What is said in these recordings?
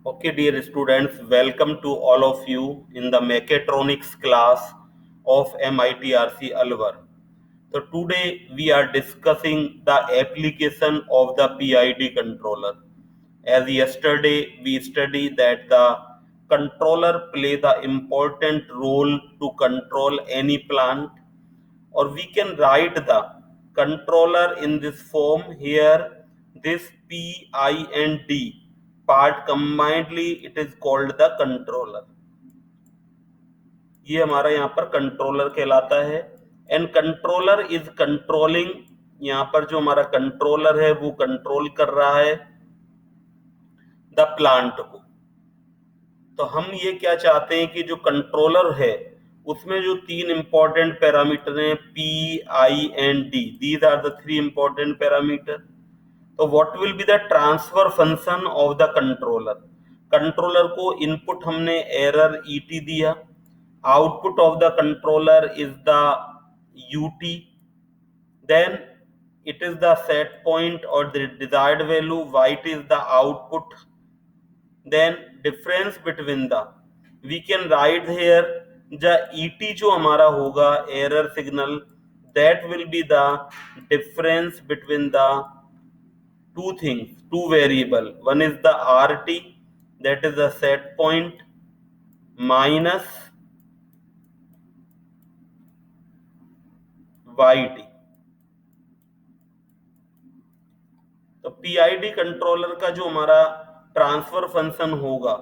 Okay, dear students, welcome to all of you in the mechatronics class of MITRC Alwar. So today we are discussing the application of the PID controller. As yesterday we studied that the controller play the important role to control any plant, or we can write the controller in this form here. This P, I and D part combinedly it is called the controller. ये हमारा यहाँ पर controller कहलाता है. And controller is controlling, यहाँ पर जो हमारा कंट्रोलर है वो कंट्रोल कर रहा है द प्लांट को. तो हम ये क्या चाहते हैं कि जो कंट्रोलर है उसमें जो तीन इंपॉर्टेंट पैरामीटर हैं P, I and D, these are the three important parameter. तो what will be the transfer function of the controller. Controller को इनपुट हमने एरर ET दिया, output of the controller is the UT, then it is the set point or the desired value, it is the output, then difference between the, we can write here the ET जो हमारा होगा error signal, that will be the difference between the two things, two variable. One is the RT, that is the set point, minus YT. तो PID controller का जो हमारा transfer function होगा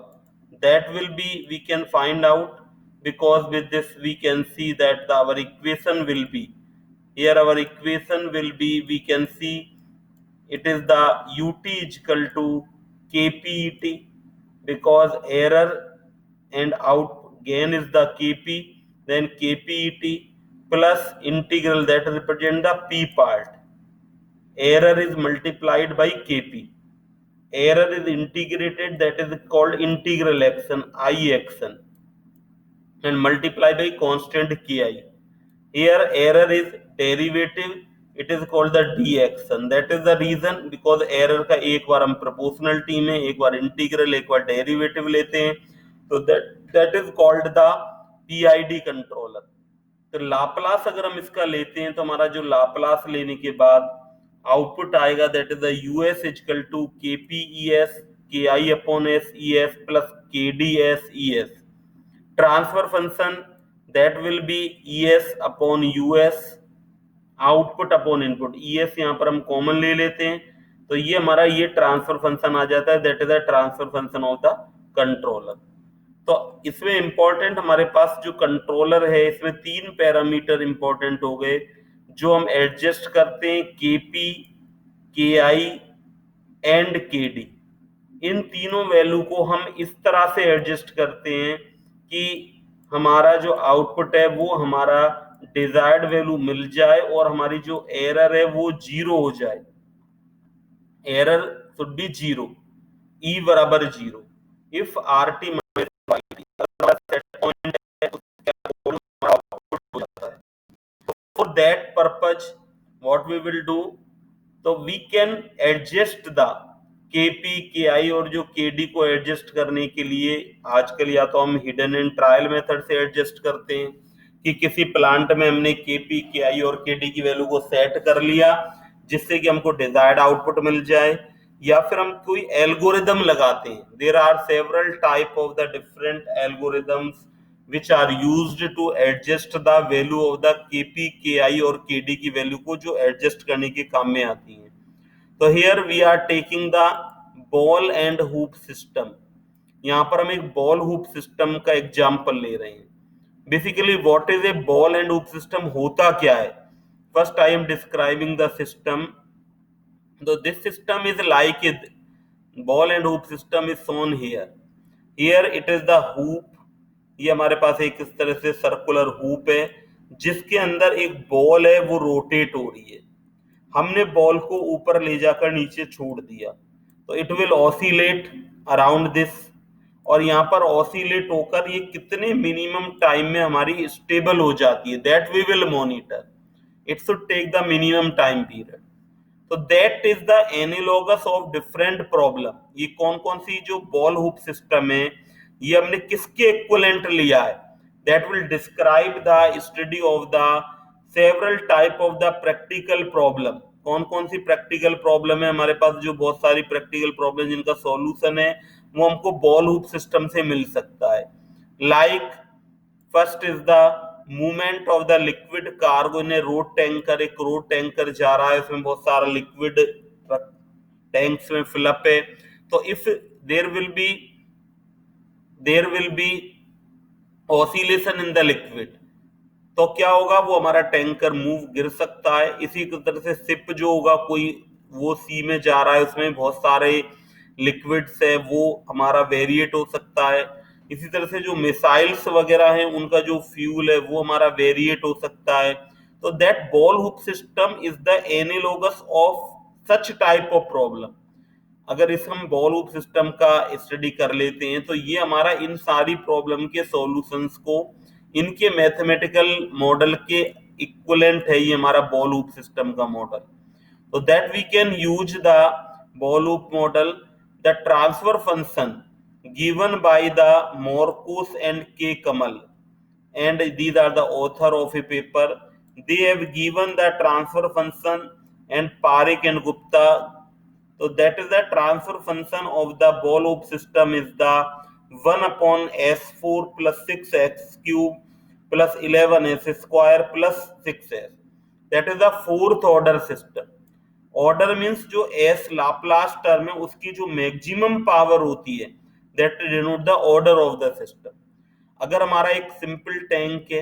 that will be, we can find out, because with this we can see that our equation will be, here our equation will be, we can see it is the UT is equal to KPET, because error and out gain is the KP, then KPET plus integral that represent the P part, error is multiplied by Kp, error is integrated, that is called integral action, I action, and multiply by constant Ki. Here error is derivative, it is called the D action. That is the reason, because error का एक बार हम proportionality में, एक बार integral, एक बार derivative लेते हैं, तो that is called the PID controller. तो लाप्लास अगर हम इसका लेते हैं तो हमारा जो लाप्लास लेने के बाद आउटपुट आएगा, that is the US equal to KPES KI upon S ES plus KDS ES. Transfer function that will be ES upon US, output upon input. ES यहाँ पर हम कॉमन ले लेते हैं, तो ये हमारा ये ट्रांसफर फंक्शन आ जाता है, that is the transfer function of the controller. तो इसमें इंपॉर्टेंट हमारे पास जो कंट्रोलर है इसमें तीन पैरामीटर इंपॉर्टेंट हो गए जो हम एडजस्ट करते हैं, KP, KI एंड KD. इन तीनों वैल्यू को हम इस तरह से एडजस्ट करते हैं कि हमारा जो आउटपुट है वो हमारा डिजायर्ड वैल्यू मिल जाए और हमारी जो एरर है वो जीरो हो जाए. Error should be zero, E बराबर zero. If RT for that purpose what we will do, तो we can adjust the KP KI और जो KD को एडजस्ट करने के लिए आजकल या तो हम हिडन एंड ट्रायल मेथड से एडजस्ट करते हैं कि किसी प्लांट में हमने KP KI और KD की वैल्यू को सेट कर लिया जिससे कि हमको डिजायर्ड आउटपुट मिल जाए, या फिर हम कोई एल्गोरिदम लगाते हैं. There are several type of the different algorithms which are used to adjust the value of the KP, KI और KD की वैल्यू को जो एडजस्ट करने के काम में आती हैं. तो here we are taking the ball and hoop system. यहाँ पर हम एक बॉल हुप सिस्टम का एग्जाम्पल ले रहे हैं. Basically what is a ball and hoop system, होता क्या है. First I am describing the system. तो this system is like a ball and hoop system is shown here. Here it is the hoop. ये हमारे पास एक इस तरह से सर्कुलर हुप है जिसके अंदर एक बॉल है वो रोटेट हो रही है. हमने बॉल को ऊपर ले जाकर नीचे छोड़ दिया तो it will oscillate around this, और यहाँ पर ऑसिलेट होकर ये कितने मिनिमम टाइम में हमारी स्टेबल हो जाती है, that we will monitor. It should take the minimum time period. तो that is the analogous of different problem. ये कौन कौन सी जो बॉल हुप सिस्टम है ये हमने किसके इक्विवेलेंट लिया है? That will describe the study of the several type of the practical problem. कौन कौन सी प्रैक्टिकल प्रॉब्लम है हमारे पास? जो बहुत सारी प्रैक्टिकल प्रॉब्लम जिनका सॉल्यूशन है वो हमको बॉल हुप सिस्टम से मिल सकता है। Like first is the movement of the liquid cargo in A road tanker. एक रोड टैंकर जा रहा है, उसमें बहुत सारा लिक्विड टैंक्स में फिलअप है। तो if there will be oscillation in the liquid, तो क्या होगा? वो हमारा टैंकर गिर सकता है। इसी तरह से शिप जो होगा, कोई वो सी में जा रहा है, उसमें बहुत सारे लिक्विड्स है, वो हमारा वेरिएट हो सकता है। इसी तरह से जो मिसाइल्स वगैरह हैं उनका जो फ्यूल है वो हमारा वेरिएट हो सकता है। तो that ball hook system is the analogous of such type of problem. अगर इस हम बॉल हुप सिस्टम का स्टडी कर लेते हैं तो ये हमारा इन सारी प्रॉब्लम के सॉल्यूशंस को इनके मैथमेटिकल मॉडल के इक्विवेलेंट है ये हमारा बॉल हुप सिस्टम का मॉडल। तो that we can use the ball hoop model, the transfer function given by the Morkus and K. Kamal, and these are the author of a paper. They have given the transfer function, and Parekh and Gupta. So that is the transfer function of the ball hoop system is the 1 upon s4 plus 6x cube plus 11s square plus 6s. That is the fourth order system. Order means जो S Laplace term है उसकी जो maximum power होती है, that denote the order of the system. अगर हमारा एक simple tank है,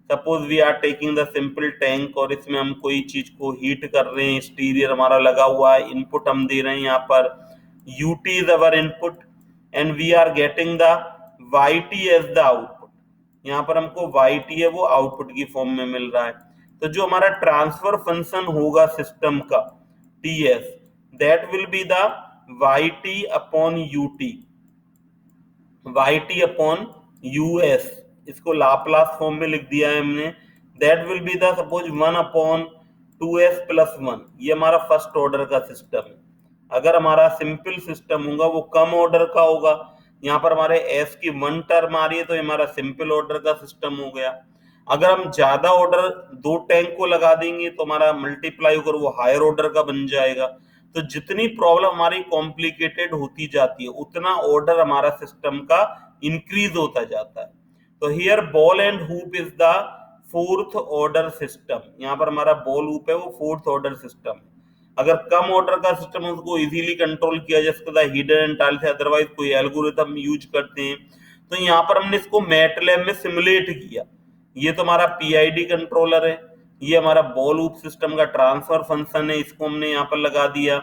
suppose we are taking the simple tank, और इसमें हम कोई चीज को हीट कर रहे हैं, एक्सटीरियर हमारा लगा हुआ है, इनपुट हम दे रहे हैं यहाँ पर UT is our input and we are getting the YT as the output. यहाँ पर हमको वाईटी है वो आउटपुट की फॉर्म में मिल रहा है। तो जो हमारा ट्रांसफर फंक्शन होगा सिस्टम का ts, that will be the yt upon ut, yt upon us, इसको लाप्लास फॉर्म में लिख दिया है हमने। that will be the suppose 1 upon 2s plus 1, ये हमारा फर्स्ट ऑर्डर का सिस्टम है। अगर हमारा सिंपल सिस्टम होगा वो कम ऑर्डर का होगा। यहाँ पर हमारे s की 1 टर्म आ रही है तो ये हमारा सिंपल ऑर्डर का सिस्टम हो गया। अगर हम ज्यादा ऑर्डर दो टैंक को लगा देंगे तो हमारा मल्टीप्लाई होकर वो हायर ऑर्डर का बन जाएगा। तो जितनी प्रॉब्लम हमारी कॉम्प्लिकेटेड होती जाती है उतना ऑर्डर हमारा सिस्टम का इंक्रीज होता जाता है। तो here ball and hoop is the fourth order system. यहाँ पर हमारा बॉल हुप है वो फोर्थ ऑर्डर सिस्टम है। अगर कम ऑर्डर का सिस्टम है उसको इजीली कंट्रोल किया जा सकता है हिडन एंड टाइल से, अदरवाइज कोई एल्गोरिथम यूज करते हैं। तो यहाँ पर हमने इसको मैटलैब में सिमुलेट किया। ये तो हमारा पीआईडी कंट्रोलर है, ये हमारा बॉल हुप सिस्टम का ट्रांसफर फंक्शन है, इसको हमने यहाँ पर लगा दिया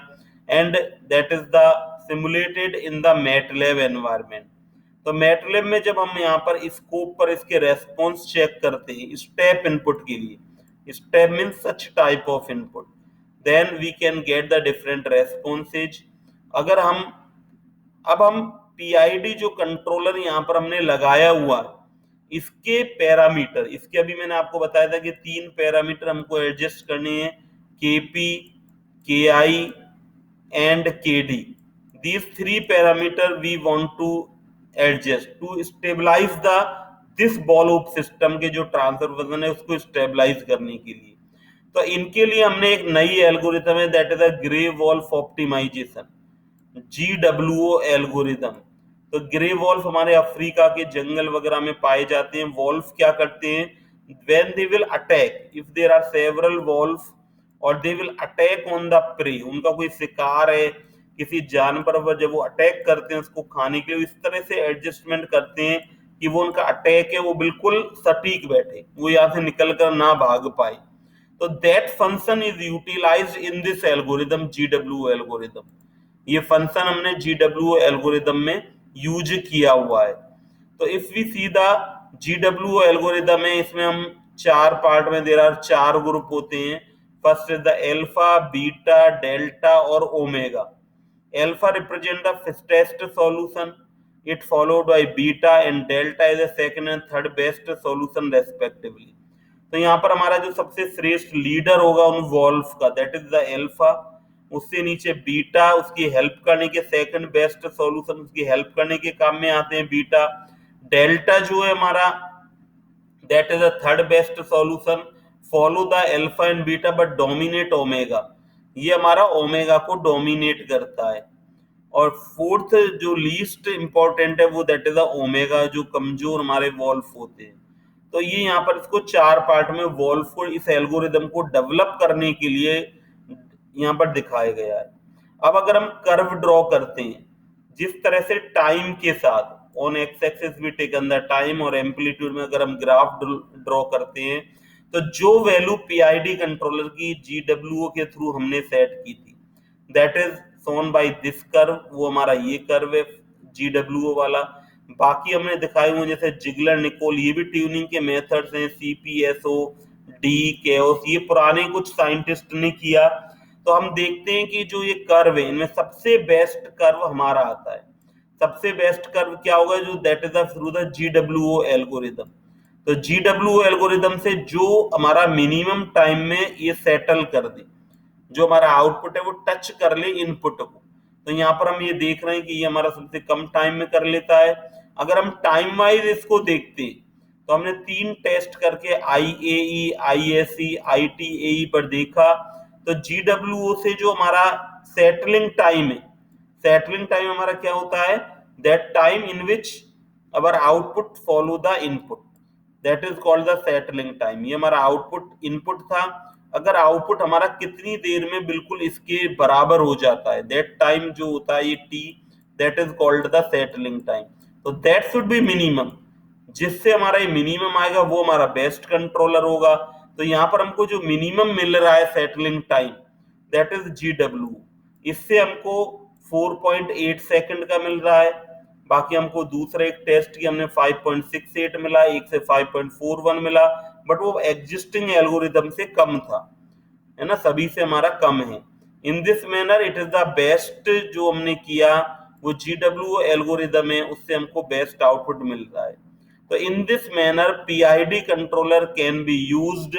and that is the simulated in the MATLAB environment. तो मैटलैब में जब हम यहाँ पर स्कोप पर इसके रेस्पॉन्स चेक करते हैं स्टेप इनपुट के लिए, step means such type of input, then we can get the different responses. अगर हम पीआईडी जो कंट्रोलर यहाँ पर हमने लगाया हुआ है इसके पैरामीटर, इसके अभी मैंने आपको बताया था कि 3 पैरामीटर हमको एडजस्ट करने हैं, KP, KI and KD. These 3 parameter we want to adjust to stabilize the this ball hoop system के जो ट्रांसफर फंक्शन है उसको स्टेबलाइज करने के लिए। तो इनके लिए हमने एक नई एल्गोरिथम है, that is the grey wolf optimisation, GWO algorithm. तो ग्रे वॉल्फ हमारे अफ्रीका के जंगल वगैरह में पाए जाते हैं। वॉल्फ क्या करते हैं, when they will attack, if there are several wolves or they will attack on the prey, उनका कोई शिकार है किसी जानवर पर, जब वो अटैक करते हैं उसको खाने के लिए इस तरह से एडजस्टमेंट करते हैं कि वो उनका अटैक है वो बिल्कुल सटीक बैठे, वो यहाँ से निकल कर ना भाग पाए। तो that function is utilised in this algorithm, GWO algorithm. ये फंक्शन हमने GWO एल्गोरिथम में यूज किया हुआ है। तो if we see the GWO algorithm है, इसमें हम 4 पार्ट में देर आर 4 ग्रुप होते हैं। First is the alpha, beta, delta और omega. Alpha represent the fastest solution, it followed by beta and delta is the second and third best solution respectively. तो यहाँ पर हमारा जो सबसे श्रेष्ठ लीडर होगा उन वॉल्फ का, दैट इज द अल्फा, उससे नीचे बीटा उसकी हेल्प करने के, सेकंड बेस्ट सॉल्यूशन उसकी हेल्प करने के काम में आते हैं बीटा। डेल्टा जो है हमारा that is a third best solution, follow the alpha and beta but dominate omega, ये हमारा ओमेगा को डोमिनेट करता है। और फोर्थ जो लीस्ट इंपॉर्टेंट है वो दैट इज ओमेगा, जो कमजोर हमारे वॉल्फ होते हैं। तो ये यहाँ पर इसको चार पार्ट में वॉल्फ को, इस एल्गोरिदम को डेवलप करने के लिए यहाँ पर दिखाया गया है। अब अगर हम कर्व ड्रॉ करते हैं जिस तरह से टाइम के साथ, ऑन एक्स एक्सिस भी टेकन द टाइम और एम्पलीट्यूड में अगर हम ग्राफ ड्रॉ करते हैं, तो जो वैल्यू पीआईडी कंट्रोलर की जीडब्ल्यूओ के थ्रू हमने सेट की थी that is shown by this curve, वो हमारा ये कर्व है जीडब्ल्यूओ वाला। बाकी हमने दिखाए हुए जैसे जिगलर निकोल, ये भी ट्यूनिंग के मेथड्स हैं, सीपीएसओ, डी, केओस, ये पुराने कुछ साइंटिस्ट ने किया। तो हम देखते हैं कि जो ये कर्व है इनमें सबसे बेस्ट कर्व हमारा आता है। सबसे बेस्ट कर्व क्या होगा, जो that is through the GWO algorithm. तो जीडब्ल्यूओ एल्गोरिदम से जो हमारा मिनिमम टाइम में ये सेटल कर दे, जो हमारा आउटपुट है वो टच कर ले इनपुट को। तो यहाँ पर हम ये देख रहे हैं कि ये हमारा सबसे कम टाइम में कर लेता है। अगर हम टाइम वाइज इसको देखते हैं तो हमने 3 टेस्ट करके आईएई, आईएसई, आईटीएई पर देखा। तो जीडब्ल्यूओ से जो हमारा सेटलिंग टाइम है, सेटलिंग टाइम हमारा क्या होता है, that time in which our output follow the input, that is called the settling time. ये हमारा आउटपुट इनपुट था, अगर आउटपुट हमारा कितनी देर में बिल्कुल इसके बराबर हो जाता है, दैट टाइम जो होता है ये T, that is called the settling time. तो दैट शुड बी मिनिमम, जिससे हमारा ये मिनिमम आएगा वो हमारा बेस्ट कंट्रोलर होगा। तो यहाँ पर हमको जो मिनिमम मिल रहा है settling time that is GW, इससे हमको 4.8 सेकंड का मिल रहा है। बाकी हमको दूसरा एक टेस्ट की हमने 5.68 मिला, एक से 5.41 मिला, बट वो एग्जिस्टिंग एल्गोरिदम से कम था, है ना, सभी से हमारा कम है। इन this manner it is the best, जो हमने किया वो जीडब्ल्यू एल्गोरिदम है, उससे हमको बेस्ट आउटपुट मिल रहा है। तो in this manner PID controller can be used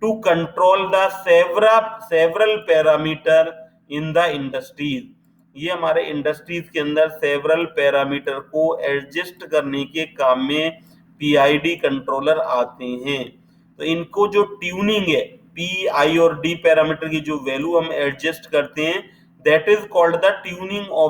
to control the several parameter in the industries. ये हमारे इंडस्ट्रीज के अंदर सेवरल पैरामीटर को एडजस्ट करने के काम में पीआईडी कंट्रोलर आते हैं। तो इनको जो ट्यूनिंग है, पी, आई और डी पैरामीटर की जो वैल्यू हम एडजस्ट करते हैं, that is called the tuning of